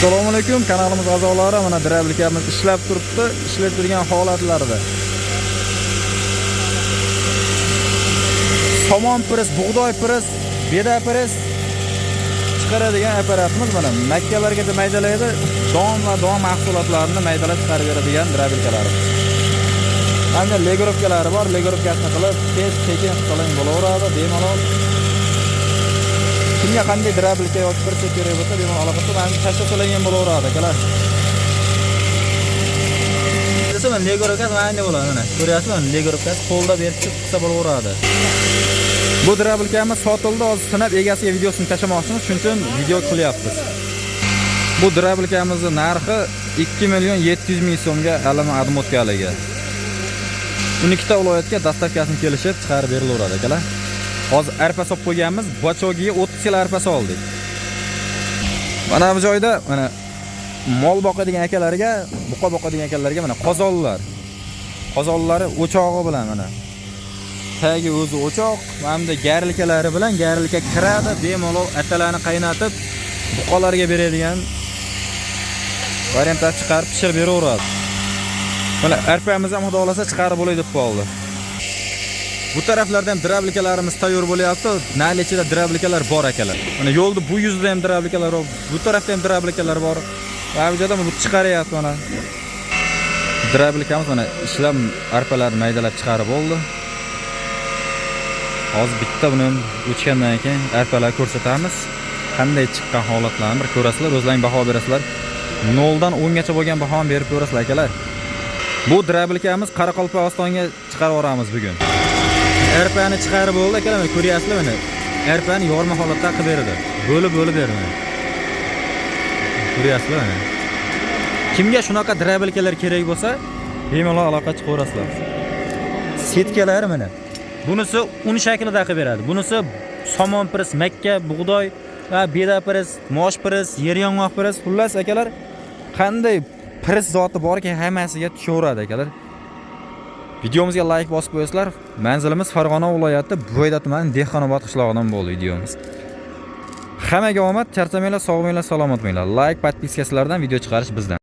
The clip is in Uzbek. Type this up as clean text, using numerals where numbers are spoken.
Assalomu alaykum, kanalimiz a'zolari. Mana drablikamiz ishlab turibdi, ishlab turgan holatlarida. Somon pres, bug'doy pres, beda pres chiqaradigan apparatimiz mana makkalargacha maydalaydi. Don va don mahsulotlarini maydalab chiqarib beradigan drablikalarimiz. Hamda legorovkalari bor, legorovkasini qilib, tez-tekin qiling bo'laveradi, bemalol. Kimga qanday drablika yoki press kerak bo'lsa, bemalol aloqa qilib, tashlasalangan bo'laveradi, akalar. Mana legorovkas mana bo'ladi, mana. Ko'ryapsizmi? Legorovkas qo'lda berib chiqsa bo'laveradi. Bu drablikamiz sotildi, hozir sinab egasiga videosini tashlamoqchimiz, shuning uchun video qilyapmiz. Bu drablikamizning narxi 2.700.000 so'mga alama admotkaliga. 12 ta viloyatga dastavkasini kelishib chiqarib berilaveradi, akalar. Hozir arpa solib qo'yganmiz, bochogiga 30 kg arpa soldik. Mana bu joyda mana mol boqadigan akalarga, buqa boqadigan akalarga mana qozonlar. Qozonlari o'chog'i bilan mana. Tagi o'zi o'choq, hamda garilkalari bilan garilka kiradi, bemalol atalarni qaynatib buqalarga beradigan variantlar chiqarib pishirib beraveradi. Mana arpamiz ham xudo xolasa chiqarib bo'ladi deb qoldi. Bu taraflardan drablikalarimiz tayyor bo'lyapti. Nalichida drablikalar bor akalar. Mana yo'lda bu yuzda ham drablikalar bor, bu tarafda ham drablikalar bor. Va bu yerda bu chiqaryapti mana. Drablikamiz mana ishlab arpalarni maydalab chiqarib oldi. Hozir bitta buni o'chgandan keyin arpalar ko'rsatamiz. Qanday chiqqan holatlarni bir ko'rasizlar, o'zlaring baho berasizlar. 0 dan 10 gacha bo'lgan bahoni berib ko'rasizlar akalar. Bu drablikamiz Qoraqalpog'istonga chiqarib yuboramiz bugun. Arpani chiqarib bo'ldi akalar, ko'ryapsizlar mana. Arpani yorma holatda qilib berdi. Bo'lib berdi. Ko'ryapsizlar mana. Kimga shunaqa drablikalar kerak bo'lsa, bemalol aloqa chiqaverasizlar. Setkalari mana. Bunisi un shaklida qilib beradi. Bunisi somon pres, makka, bug'doy va beda pres, mosh pres, yer yong'oq pres, xullas akalar, qanday pres zoti borki hammasiga tushaveradi akalar. Videomizga like bosib qo'yasizlar. Manzilimiz Farg'ona viloyati Bo'yda tumani Dehqonobod qishlog'idan bo'ldi videomiz. Hammaga omad, charchamanglar, sog' bo'linglar, salomat bo'linglar. Like, podpiska sizlardan, video chiqarish bizdan.